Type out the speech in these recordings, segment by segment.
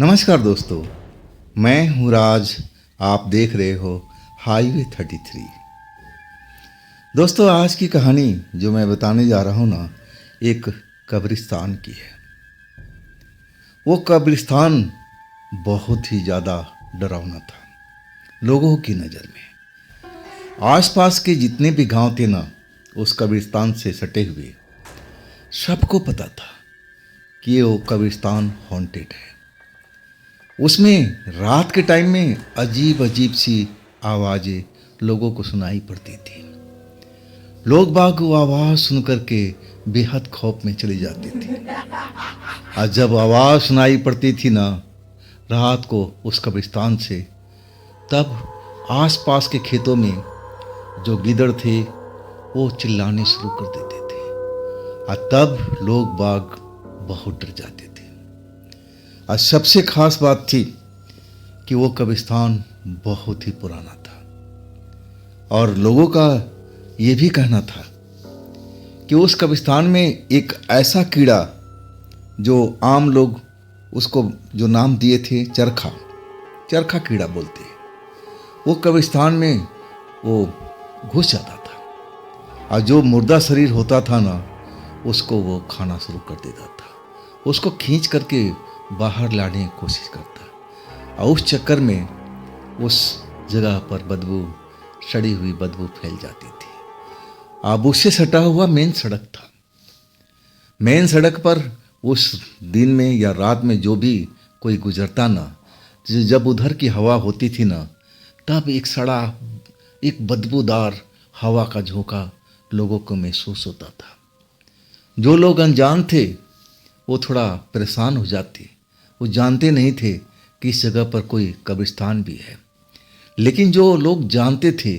नमस्कार दोस्तों, मैं हूँ राज। आप देख रहे हो हाईवे 33। दोस्तों, आज की कहानी जो मैं बताने जा रहा हूँ ना, एक कब्रिस्तान की है। वो कब्रिस्तान बहुत ही ज़्यादा डरावना था लोगों की नज़र में। आसपास के जितने भी गांव थे ना, उस कब्रिस्तान से सटे हुए, सबको पता था कि वो कब्रिस्तान हॉन्टेड है। उसमें रात के टाइम में अजीब अजीब सी आवाज़ें लोगों को सुनाई पड़ती थी। लोग बाग वो आवाज़ सुन कर के बेहद खौफ में चले जाते थे। और जब आवाज़ सुनाई पड़ती थी ना रात को उस कब्रिस्तान से, तब आसपास के खेतों में जो गिदड़ थे वो चिल्लाने शुरू कर देते थे। और तब लोग बाग बहुत डर जाते थे। और सबसे खास बात थी कि वो कब्रिस्तान बहुत ही पुराना था और लोगों का ये भी कहना था कि उस कब्रिस्तान में एक ऐसा कीड़ा जो आम लोग उसको जो नाम दिए थे चरखा कीड़ा बोलते हैं, वो कब्रिस्तान में वो घुस जाता था और जो मुर्दा शरीर होता था ना, उसको वो खाना शुरू कर देता था। उसको खींच करके बाहर लाने की कोशिश करता और उस चक्कर में उस जगह पर सड़ी हुई बदबू फैल जाती थी। अब उससे सटा हुआ मेन सड़क था। मेन सड़क पर उस दिन में या रात में जो भी कोई गुजरता ना, जब उधर की हवा होती थी ना, तब एक बदबूदार हवा का झोंका लोगों को महसूस होता था। जो लोग अनजान थे वो थोड़ा परेशान हो जाते। वो जानते नहीं थे कि इस जगह पर कोई कब्रिस्तान भी है। लेकिन जो लोग जानते थे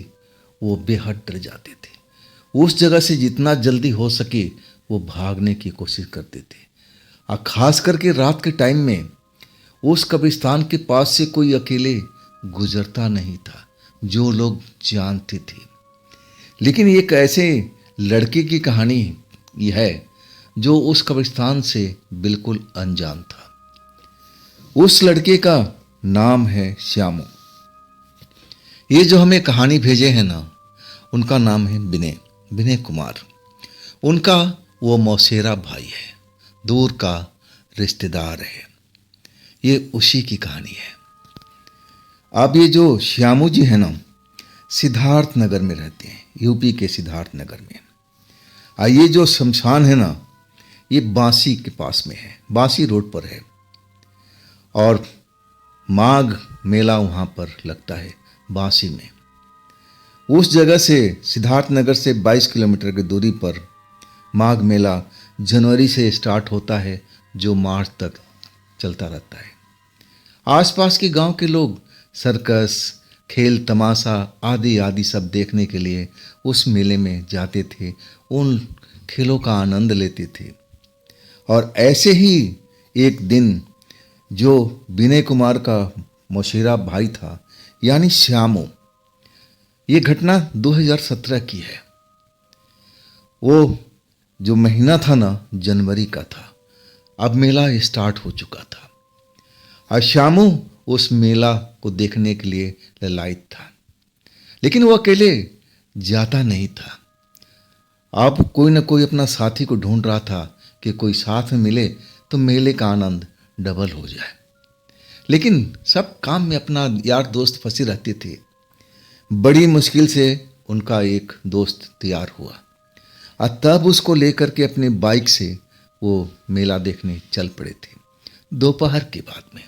वो बेहद डर जाते थे। उस जगह से जितना जल्दी हो सके वो भागने की कोशिश करते थे। और ख़ास करके रात के टाइम में उस कब्रिस्तान के पास से कोई अकेले गुजरता नहीं था, जो लोग जानते थे। लेकिन एक ऐसे लड़के की कहानी ये है जो उस कब्रिस्तान से बिल्कुल अनजान था। उस लड़के का नाम है श्यामू। ये जो हमें कहानी भेजे हैं ना, उनका नाम है विनय कुमार। उनका वो मौसेरा भाई है, दूर का रिश्तेदार है। ये उसी की कहानी है। अब ये जो श्यामू जी है ना, सिद्धार्थ नगर में रहते हैं, यूपी के सिद्धार्थ नगर में। और ये जो शमशान है ना, ये बांसी के पास में है, बांसी रोड पर है। और माघ मेला वहाँ पर लगता है बांसी में। उस जगह से सिद्धार्थ नगर से 22 किलोमीटर की दूरी पर माघ मेला जनवरी से स्टार्ट होता है, जो मार्च तक चलता रहता है। आसपास के गांव के लोग सर्कस, खेल तमाशा आदि आदि सब देखने के लिए उस मेले में जाते थे, उन खेलों का आनंद लेते थे। और ऐसे ही एक दिन जो विनय कुमार का मौसेरा भाई था, यानी श्यामू, ये घटना 2017 की है। वो जो महीना था ना, जनवरी का था। अब मेला स्टार्ट हो चुका था और श्यामू उस मेला को देखने के लिए ललायत था। लेकिन वो अकेले जाता नहीं था। अब कोई ना कोई अपना साथी को ढूंढ रहा था कि कोई साथ में मिले तो मेले का आनंद डबल हो जाए। लेकिन सब काम में अपना यार दोस्त फंसे रहते थे। बड़ी मुश्किल से उनका एक दोस्त तैयार हुआ और तब उसको लेकर के अपने बाइक से वो मेला देखने चल पड़े थे, दोपहर के बाद में।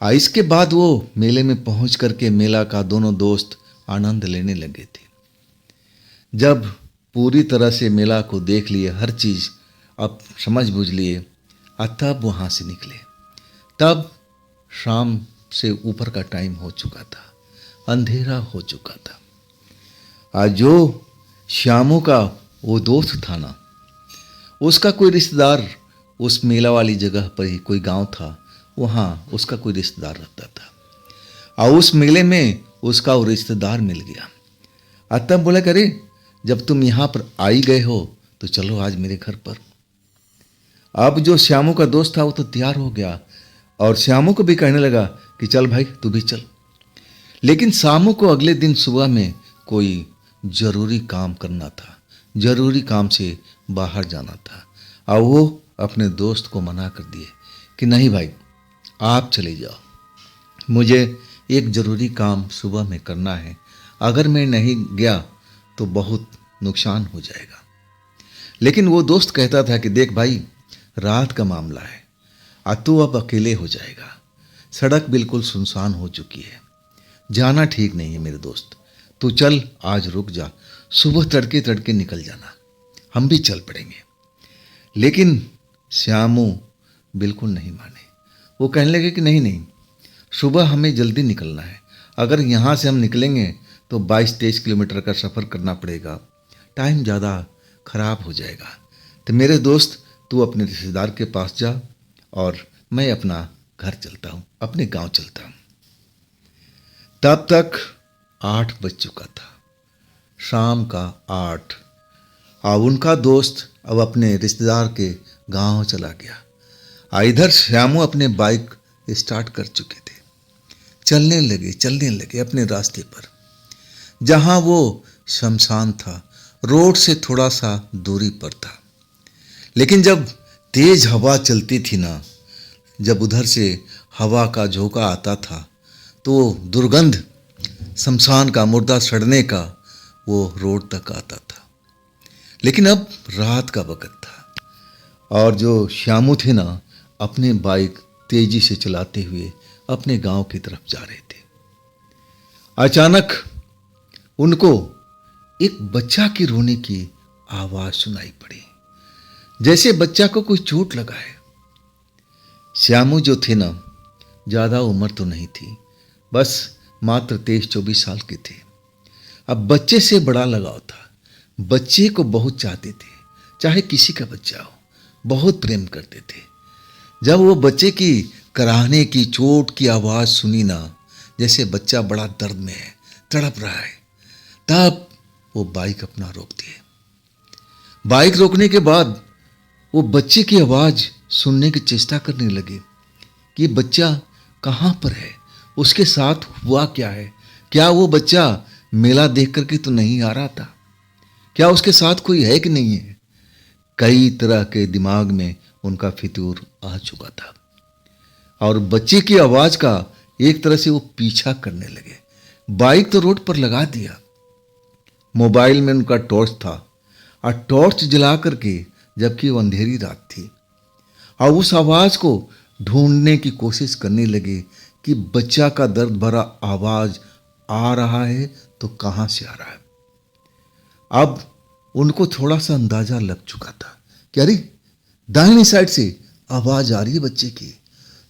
इसके बाद वो मेले में पहुंच करके मेला का दोनों दोस्त आनंद लेने लगे थे। जब पूरी तरह से मेला को देख लिए, हर चीज़ अब समझ बूझ लिए, तब वहाँ से निकले। तब शाम से ऊपर का टाइम हो चुका था, अंधेरा हो चुका था। आज जो श्यामू का वो दोस्त था ना, उसका कोई रिश्तेदार उस मेला वाली जगह पर ही, कोई गांव था वहाँ उसका कोई रिश्तेदार रहता था। और उस मेले में उसका वो रिश्तेदार मिल गया। तब बोला, करे जब तुम यहाँ पर आई गए हो तो चलो आज मेरे घर पर। अब जो श्यामू का दोस्त था वो तो तैयार हो गया और श्यामू को भी कहने लगा कि चल भाई तू भी चल। लेकिन श्यामू को अगले दिन सुबह में कोई जरूरी काम करना था, जरूरी काम से बाहर जाना था और वो अपने दोस्त को मना कर दिए कि नहीं भाई आप चले जाओ, मुझे एक ज़रूरी काम सुबह में करना है, अगर मैं नहीं गया तो बहुत नुकसान हो जाएगा। लेकिन वो दोस्त कहता था कि देख भाई रात का मामला है और तू अब अकेले हो जाएगा, सड़क बिल्कुल सुनसान हो चुकी है, जाना ठीक नहीं है मेरे दोस्त, तू चल आज रुक जा, सुबह तड़के तड़के निकल जाना, हम भी चल पड़ेंगे। लेकिन श्यामू बिल्कुल नहीं माने। वो कहने लगे कि नहीं नहीं, सुबह हमें जल्दी निकलना है, अगर यहाँ से हम निकलेंगे तो 22-23 किलोमीटर का सफ़र करना पड़ेगा, टाइम ज़्यादा ख़राब हो जाएगा। तो मेरे दोस्त तू अपने रिश्तेदार के पास जा और मैं अपना घर चलता हूँ, अपने गांव चलता हूँ। तब तक 8 बज चुका था, शाम का 8, और उनका दोस्त अब अपने रिश्तेदार के गांव चला गया। इधर श्यामू अपने बाइक स्टार्ट कर चुके थे, चलने लगे अपने रास्ते पर। जहां वो शमशान था, रोड से थोड़ा सा दूरी पर था। लेकिन जब तेज हवा चलती थी ना, जब उधर से हवा का झोंका आता था तो दुर्गंध शमशान का, मुर्दा सड़ने का वो रोड तक आता था। लेकिन अब रात का वक्त था और जो श्यामू थे ना, अपने बाइक तेजी से चलाते हुए अपने गांव की तरफ जा रहे थे। अचानक उनको एक बच्चा की रोने की आवाज सुनाई पड़ी, जैसे बच्चा को कोई चोट लगा है। श्यामू जो थे ना, ज्यादा उम्र तो नहीं थी, बस मात्र 23-24 साल के थे। अब बच्चे से बड़ा लगाव था, बच्चे को बहुत चाहते थे, चाहे किसी का बच्चा हो, बहुत प्रेम करते थे। जब वो बच्चे की कराहने की, चोट की आवाज़ सुनी ना, जैसे बच्चा बड़ा दर्द में है, तड़प रहा है, तब वो बाइक अपना रोक दिए। बाइक रोकने के बाद वो बच्चे की आवाज़ सुनने की चेष्टा करने लगे कि बच्चा कहाँ पर है, उसके साथ हुआ क्या है, क्या वो बच्चा मेला देख करके तो नहीं आ रहा था, क्या उसके साथ कोई है कि नहीं है। कई तरह के दिमाग में उनका फितूर आ चुका था और बच्चे की आवाज का एक तरह से वो पीछा करने लगे। बाइक तो रोड पर लगा दिया, मोबाइल में उनका टॉर्च था और टॉर्च जला करके, जबकि वो अंधेरी रात थी, और उस आवाज को ढूंढने की कोशिश करने लगे कि बच्चा का दर्द भरा आवाज आ रहा है तो कहां से आ रहा है। अब उनको थोड़ा सा अंदाजा लग चुका था कि अरे दाहिनी साइड से आवाज आ रही है बच्चे की,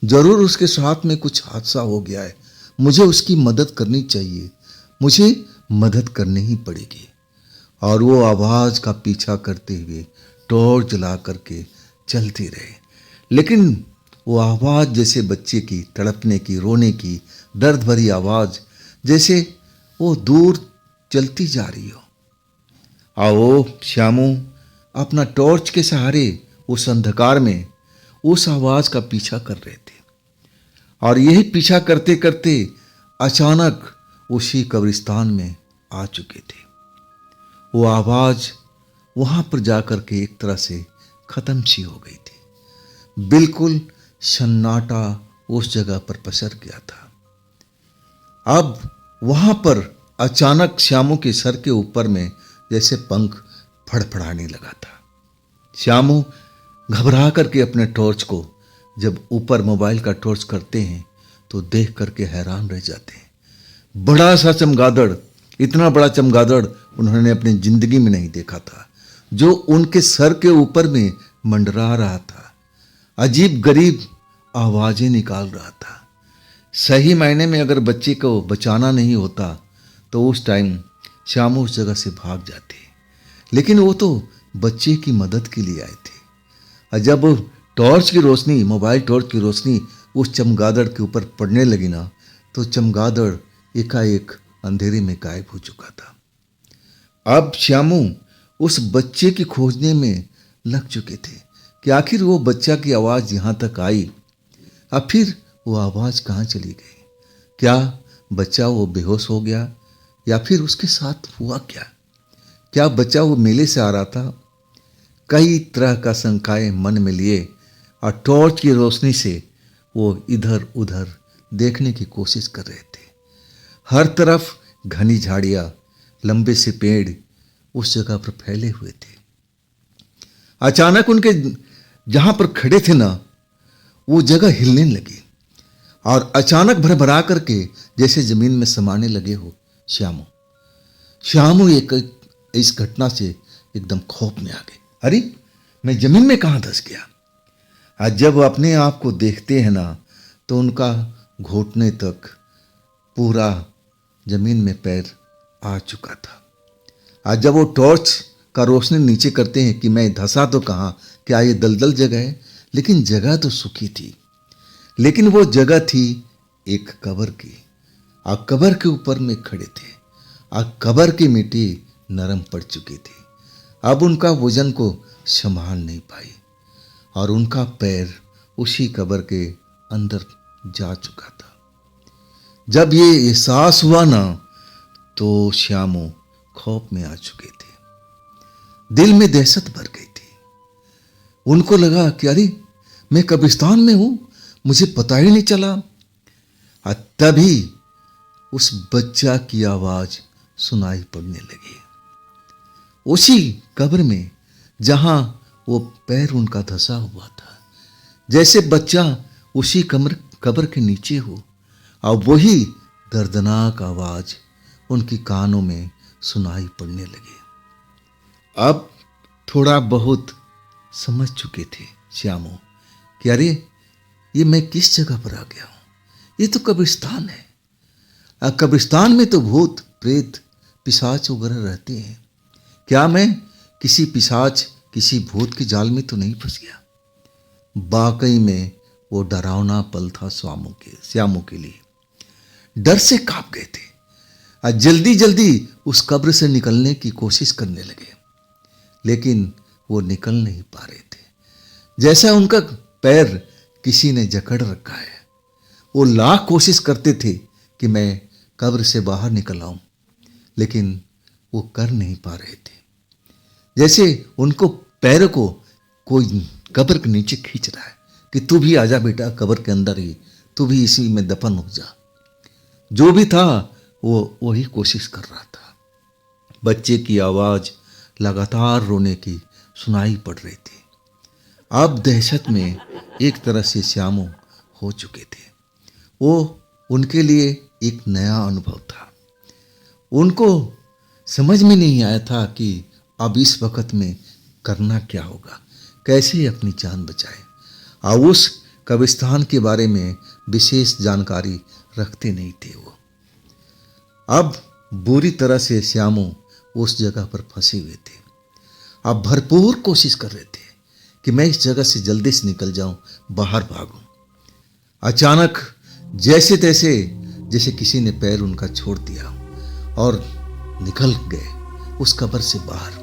जरूर उसके साथ में कुछ हादसा हो गया है, मुझे उसकी मदद करनी चाहिए, मुझे मदद करनी ही पड़ेगी। और वो आवाज का पीछा करते हुए टॉर्च जला करके चलते रहे। लेकिन वो आवाज जैसे बच्चे की तड़पने की, रोने की, दर्द भरी आवाज, जैसे वो दूर चलती जा रही हो। आओ श्यामू अपना टॉर्च के सहारे उस अंधकार में उस आवाज का पीछा कर रहे थे, और यही पीछा करते करते अचानक उसी कब्रिस्तान में आ चुके थे। वो आवाज वहां पर जाकर के एक तरह से खत्म सी हो गई थी। बिल्कुल सन्नाटा उस जगह पर पसर गया था। अब वहां पर अचानक श्यामू के सर के ऊपर में जैसे पंख फड़फड़ाने लगा था। श्यामू घबरा करके अपने टॉर्च को जब ऊपर मोबाइल का टॉर्च करते हैं तो देख करके हैरान रह जाते हैं। बड़ा सा चमगादड़, इतना बड़ा चमगादड़ उन्होंने अपनी जिंदगी में नहीं देखा था, जो उनके सर के ऊपर में मंडरा रहा था, अजीब गरीब आवाजें निकाल रहा था। सही मायने में अगर बच्चे को बचाना नहीं होता तो उस टाइम श्यामू उस जगह से भाग जाते, लेकिन वो तो बच्चे की मदद के लिए आए थे। और जब टॉर्च की रोशनी, मोबाइल टॉर्च की रोशनी उस चमगादड़ के ऊपर पड़ने लगी ना, तो चमगादड़ एकाएक अंधेरे में गायब हो चुका था। अब श्यामू उस बच्चे की खोजने में लग चुके थे कि आखिर वो बच्चा की आवाज़ यहाँ तक आई अब फिर वो आवाज़ कहाँ चली गई? क्या बच्चा वो बेहोश हो गया या फिर उसके साथ हुआ क्या? क्या बच्चा वो मेले से आ रहा था? कई तरह का शंकाएं मन में लिए और टॉर्च की रोशनी से वो इधर उधर देखने की कोशिश कर रहे थे। हर तरफ घनी झाड़ियां, लंबे से पेड़ उस जगह पर फैले हुए थे। अचानक उनके जहां पर खड़े थे ना, वो जगह हिलने लगी और अचानक भरभरा करके जैसे जमीन में समाने लगे हो श्यामू। श्यामू एक इस घटना से एकदम खौफ में आ गए। अरे, मैं जमीन में कहाँ धंस गया? आज जब वो अपने आप को देखते हैं ना, तो उनका घुटने तक पूरा जमीन में पैर आ चुका था। आज जब वो टॉर्च का रोशनी नीचे करते हैं कि मैं धंसा तो कहाँ, क्या ये दलदल जगह है? लेकिन जगह तो सूखी थी, लेकिन वो जगह थी एक कब्र की। और कब्र के ऊपर में खड़े थे और कब्र की मिट्टी नरम पड़ चुकी थी। अब उनका वजन को संभाल नहीं पाई और उनका पैर उसी कब्र के अंदर जा चुका था। जब ये एहसास हुआ ना, तो श्यामू खौफ में आ चुके थे। दिल में दहशत भर गई थी। उनको लगा कि अरे, मैं कब्रिस्तान में हूं, मुझे पता ही नहीं चला। और तभी उस बच्चा की आवाज सुनाई पड़ने लगी, उसी कब्र में जहां वो पैर उनका धंसा हुआ था। जैसे बच्चा उसी कब्र के नीचे हो और वही दर्दनाक आवाज उनकी कानों में सुनाई पड़ने लगी। अब थोड़ा बहुत समझ चुके थे श्यामू कि अरे, ये मैं किस जगह पर आ गया हूं? ये तो कब्रिस्तान है। और कब्रिस्तान में तो भूत प्रेत पिशाच वगैरह रहते हैं। क्या मैं किसी पिशाच, किसी भूत के जाल में तो नहीं फंस गया? वाकई में वो डरावना पल था श्यामू के लिए। डर से कांप गए थे और जल्दी जल्दी उस कब्र से निकलने की कोशिश करने लगे, लेकिन वो निकल नहीं पा रहे थे। जैसा उनका पैर किसी ने जकड़ रखा है। वो लाख कोशिश करते थे कि मैं कब्र से बाहर निकल आऊं, लेकिन वो कर नहीं पा रहे थे। जैसे उनको पैर को कोई कब्र के नीचे खींच रहा है कि तू भी आजा बेटा, कब्र के अंदर ही, तू भी इसी में दफन हो जा। जो भी था वो वही कोशिश कर रहा था। बच्चे की आवाज लगातार रोने की सुनाई पड़ रही थी। अब दहशत में एक तरह से श्यामू हो चुके थे। वो उनके लिए एक नया अनुभव था। उनको समझ में नहीं आया था कि अब इस वक्त में करना क्या होगा, कैसे अपनी जान बचाए। और उस कब्रिस्तान के बारे में विशेष जानकारी रखते नहीं थे वो। अब बुरी तरह से श्यामू उस जगह पर फंसे हुए थे। अब भरपूर कोशिश कर रहे थे कि मैं इस जगह से जल्दी से निकल जाऊं, बाहर भागूं। अचानक जैसे तैसे जैसे किसी ने पैर उनका छोड़ दिया और निकल गए उस कब्र से बाहर।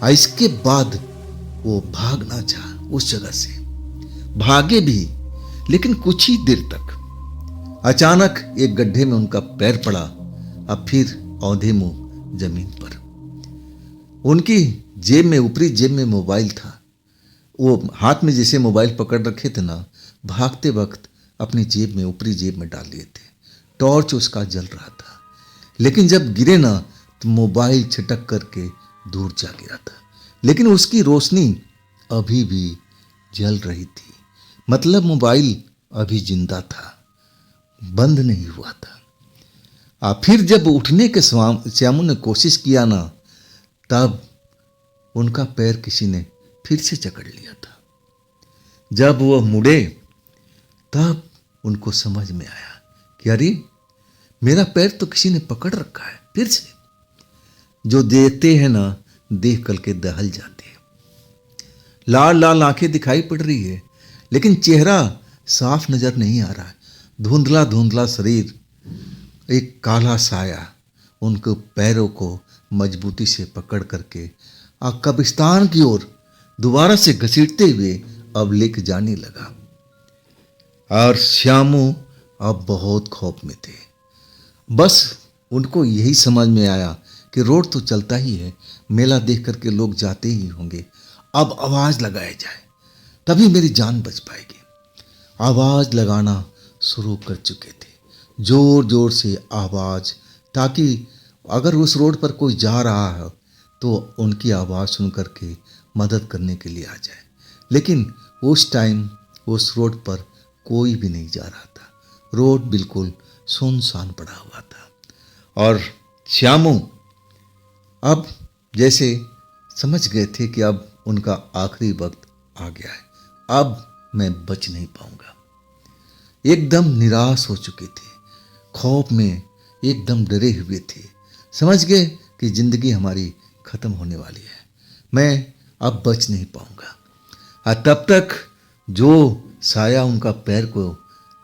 और इसके बाद वो भागना चाहा उस जगह से, भागे भी, लेकिन कुछ ही देर तक। अचानक एक गड्ढे में उनका पैर पड़ा। अब फिर औंधे मुंह जमीन पर। उनकी जेब में, ऊपरी जेब में मोबाइल था। वो हाथ में जैसे मोबाइल पकड़ रखे थे ना, भागते वक्त अपनी जेब में, ऊपरी जेब में डाल लिए थे। टॉर्च उसका जल रहा था, लेकिन जब गिरे ना तो मोबाइल छिटक करके दूर जा गिरा था। लेकिन उसकी रोशनी अभी भी जल रही थी, मतलब मोबाइल अभी जिंदा था, बंद नहीं हुआ था। फिर जब उठने के श्यामू ने कोशिश किया ना, तब उनका पैर किसी ने फिर से जकड़ लिया था। जब वह मुड़े तब उनको समझ में आया कि अरे, मेरा पैर तो किसी ने पकड़ रखा है फिर से। जो देखते हैं ना, देख करके दहल जाते हैं। लाल लाल आंखें दिखाई पड़ रही है, लेकिन चेहरा साफ नजर नहीं आ रहा है। धुंधला धुंधला शरीर, एक काला साया उनको पैरों को मजबूती से पकड़ करके कब्रिस्तान की ओर दोबारा से घसीटते हुए अब लेके जाने लगा। और श्यामू अब बहुत खौफ में थे। बस उनको यही समझ में आया कि रोड तो चलता ही है, मेला देख करके लोग जाते ही होंगे, अब आवाज़ लगाया जाए तभी मेरी जान बच पाएगी। आवाज़ लगाना शुरू कर चुके थे, जोर जोर से आवाज़, ताकि अगर उस रोड पर कोई जा रहा है तो उनकी आवाज़ सुन करके मदद करने के लिए आ जाए। लेकिन उस टाइम उस रोड पर कोई भी नहीं जा रहा था, रोड बिल्कुल सुनसान पड़ा हुआ था। और श्यामू अब जैसे समझ गए थे कि अब उनका आखिरी वक्त आ गया है, अब मैं बच नहीं पाऊंगा। एकदम निराश हो चुके थे, खौफ में एकदम डरे हुए थे, समझ गए कि जिंदगी हमारी खत्म होने वाली है, मैं अब बच नहीं पाऊंगा। तब तक जो साया उनका पैर को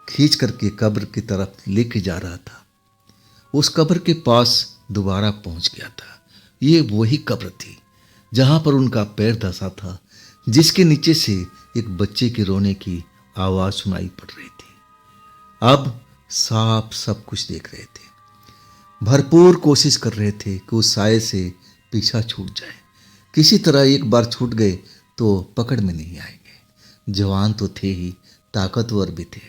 खींच करके कब्र की तरफ लेके जा रहा था, उस कब्र के पास दोबारा पहुंच गया था। ये वही कब्र थी जहां पर उनका पैर धंसा था, जिसके नीचे से एक बच्चे के रोने की आवाज सुनाई पड़ रही थी। अब साफ सब कुछ देख रहे थे, भरपूर कोशिश कर रहे थे कि उस साये से पीछा छूट जाए, किसी तरह एक बार छूट गए तो पकड़ में नहीं आएंगे। जवान तो थे ही, ताकतवर भी थे,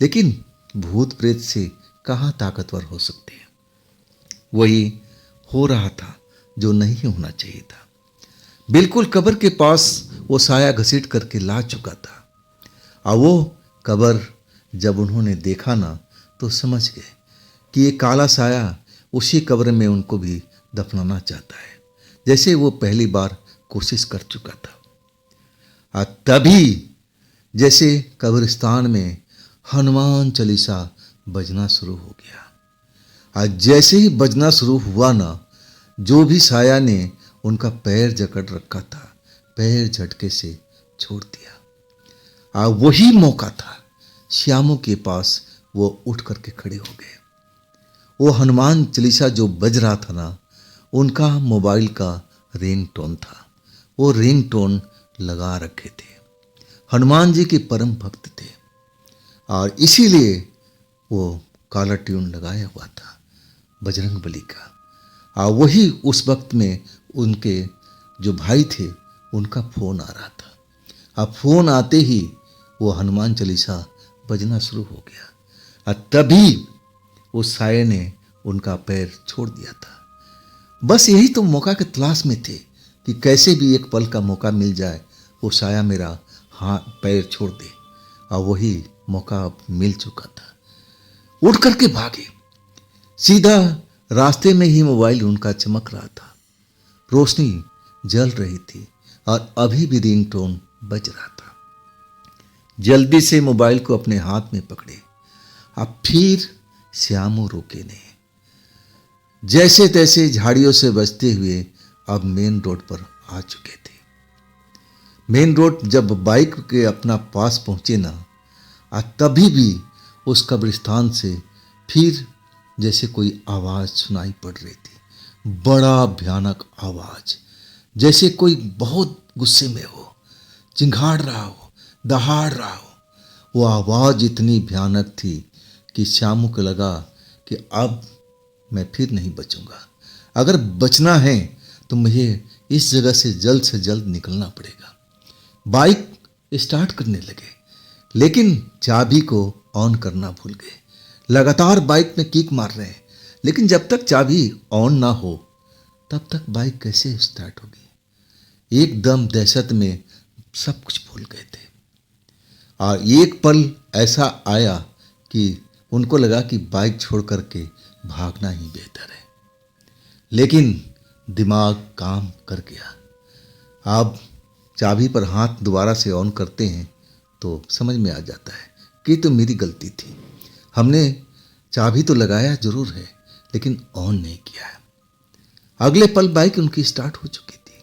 लेकिन भूत प्रेत से कहाँ ताकतवर हो सकते हैं। वही हो रहा था जो नहीं होना चाहिए था। बिल्कुल कब्र के पास वो साया घसीट करके ला चुका था। और वो कब्र जब उन्होंने देखा ना, तो समझ गए कि ये काला साया उसी कब्र में उनको भी दफनाना चाहता है, जैसे वो पहली बार कोशिश कर चुका था। और तभी जैसे कब्रिस्तान में हनुमान चालीसा बजना शुरू हो गया। और जैसे ही बजना शुरू हुआ ना, जो भी साया ने उनका पैर जकड़ रखा था, पैर झटके से छोड़ दिया। और वही मौका था, श्यामू के पास वो उठ करके खड़े हो गए। वो हनुमान चालीसा जो बज रहा था ना, उनका मोबाइल का रिंगटोन था। वो रिंगटोन लगा रखे थे, हनुमान जी के परम भक्त थे, और इसीलिए वो काला ट्यून लगाया हुआ था बजरंग बली का। और वही उस वक्त में उनके जो भाई थे, उनका फोन आ रहा था। अब फोन आते ही वो हनुमान चालीसा बजना शुरू हो गया, और तभी उस साये ने उनका पैर छोड़ दिया था। बस यही तो मौका के तलाश में थे कि कैसे भी एक पल का मौका मिल जाए, वो साया मेरा पैर छोड़ दे। और वही मौका अब मिल चुका था। उठ करके भागे, सीधा रास्ते में ही मोबाइल उनका चमक रहा था, रोशनी जल रही थी, और अभी भी रिंगटोन बज रहा था। जल्दी से मोबाइल को अपने हाथ में पकड़े। अब फिर श्यामू रुके नहीं, जैसे तैसे झाड़ियों से बचते हुए अब मेन रोड पर आ चुके थे। मेन रोड जब बाइक के अपना पास पहुंचे ना, तभी भी उस कब्रिस्तान से फिर जैसे कोई आवाज़ सुनाई पड़ रही थी, बड़ा भयानक आवाज़, जैसे कोई बहुत गुस्से में हो, चिंघाड़ रहा हो, दहाड़ रहा हो। वो आवाज़ इतनी भयानक थी कि श्यामू को लगा कि अब मैं फिर नहीं बचूंगा। अगर बचना है तो मुझे इस जगह से जल्द निकलना पड़ेगा। बाइक स्टार्ट करने लगे, लेकिन चाबी को ऑन करना भूल गए। लगातार बाइक में किक मार रहे हैं, लेकिन जब तक चाबी ऑन ना हो तब तक बाइक कैसे स्टार्ट होगी। एकदम दहशत में सब कुछ भूल गए थे। और एक पल ऐसा आया कि उनको लगा कि बाइक छोड़ करके भागना ही बेहतर है, लेकिन दिमाग काम कर गया। अब चाबी पर हाथ दोबारा से ऑन करते हैं तो समझ में आ जाता है कि तो मेरी गलती थी, हमने चाबी तो लगाया जरूर है, लेकिन ऑन नहीं किया है। अगले पल बाइक उनकी स्टार्ट हो चुकी थी,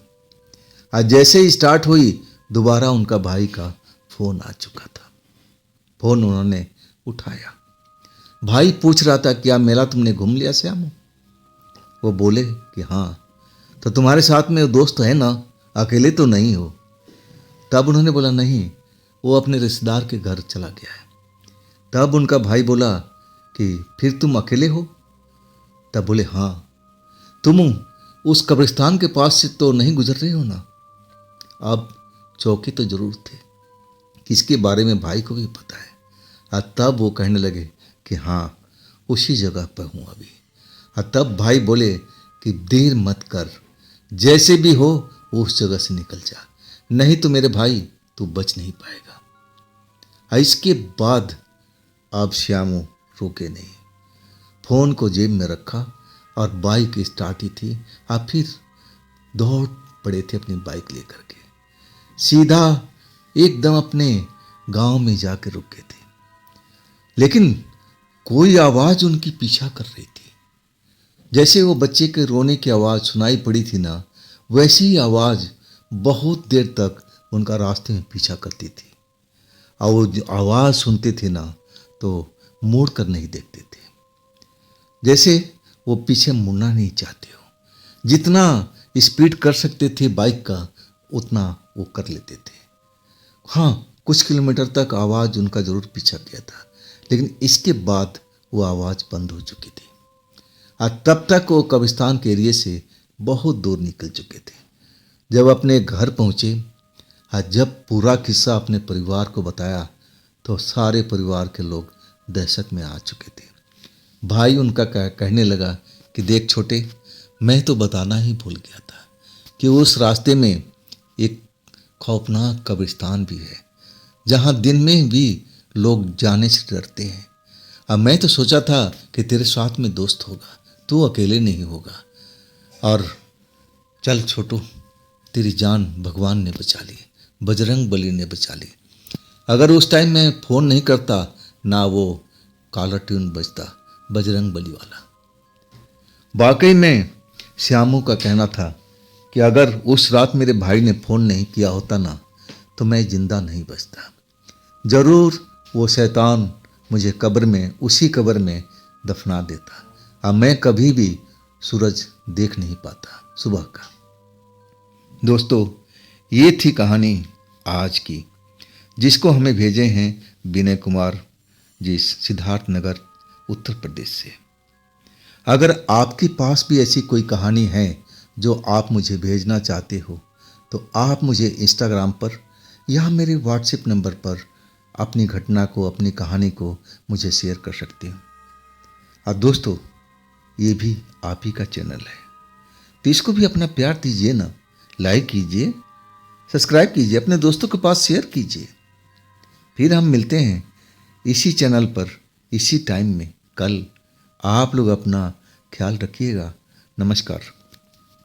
और जैसे ही स्टार्ट हुई दोबारा उनका भाई का फोन आ चुका था। फोन उन्होंने उठाया। भाई पूछ रहा था, क्या मेला तुमने घूम लिया श्यामू? वो बोले कि हाँ। तो तुम्हारे साथ में दोस्त है ना, अकेले तो नहीं हो? तब उन्होंने बोला नहीं, वो अपने रिश्तेदार के घर चला गया है। तब उनका भाई बोला कि फिर तुम अकेले हो? तब बोले, हाँ। तुम उस कब्रिस्तान के पास से तो नहीं गुजर रहे हो ना? अब चौके तो जरूर थे, इसके बारे में भाई को भी पता है। और तब वो कहने लगे कि हाँ, उसी जगह पर हूँ अभी। और तब भाई बोले कि देर मत कर, जैसे भी हो उस जगह से निकल जा, नहीं तो मेरे भाई तू बच नहीं पाएगा। और इसके बाद अब श्यामू रुके नहीं, फोन को जेब में रखा और बाइक स्टार्ट ही थी और फिर दौड़ पड़े थे अपनी बाइक लेकर के, सीधा एकदम अपने गांव में जाकर रुके थे। लेकिन कोई आवाज उनकी पीछा कर रही थी। जैसे वो बच्चे के रोने की आवाज सुनाई पड़ी थी ना, वैसी ही आवाज बहुत देर तक उनका रास्ते में पीछा करती थी। और वो जो आवाज सुनते थे ना तो मुड़ कर नहीं देखते थे, जैसे वो पीछे मुड़ना नहीं चाहते हो। जितना स्पीड कर सकते थे बाइक का उतना वो कर लेते थे। हाँ, कुछ किलोमीटर तक आवाज़ उनका ज़रूर पीछा किया था, लेकिन इसके बाद वो आवाज़ बंद हो चुकी थी। और तब तक वो कब्रिस्तान के एरिए से बहुत दूर निकल चुके थे। जब अपने घर पहुँचे और जब पूरा किस्सा अपने परिवार को बताया तो सारे परिवार के लोग दहशत में आ चुके थे। भाई उनका कहने लगा कि देख छोटे, मैं तो बताना ही भूल गया था कि उस रास्ते में एक खौफनाक कब्रिस्तान भी है, जहाँ दिन में भी लोग जाने से डरते हैं। अब मैं तो सोचा था कि तेरे साथ में दोस्त होगा, तू अकेले नहीं होगा। और चल छोटू, तेरी जान भगवान ने बचा ली, बजरंग बली ने बचा ली। अगर उस टाइम मैं फ़ोन नहीं करता ना वो काला ट्यून बजता बजरंग बली वाला। वाकई में श्यामू का कहना था कि अगर उस रात मेरे भाई ने फ़ोन नहीं किया होता ना तो मैं जिंदा नहीं बचता। ज़रूर वो शैतान मुझे कब्र में, उसी कब्र में दफना देता और मैं कभी भी सूरज देख नहीं पाता सुबह का। दोस्तों, ये थी कहानी आज की, जिसको हमें भेजे हैं विनय कुमार जी, सिद्धार्थ नगर, उत्तर प्रदेश से। अगर आपके पास भी ऐसी कोई कहानी है जो आप मुझे भेजना चाहते हो तो आप मुझे इंस्टाग्राम पर या मेरे व्हाट्सएप नंबर पर अपनी घटना को, अपनी कहानी को मुझे शेयर कर सकते हो। और दोस्तों, ये भी आप ही का चैनल है तो इसको भी अपना प्यार दीजिए ना, लाइक कीजिए, सब्सक्राइब कीजिए, अपने दोस्तों के पास शेयर कीजिए। फिर हम मिलते हैं इसी चैनल पर इसी टाइम में कल। आप लोग अपना ख्याल रखिएगा। नमस्कार।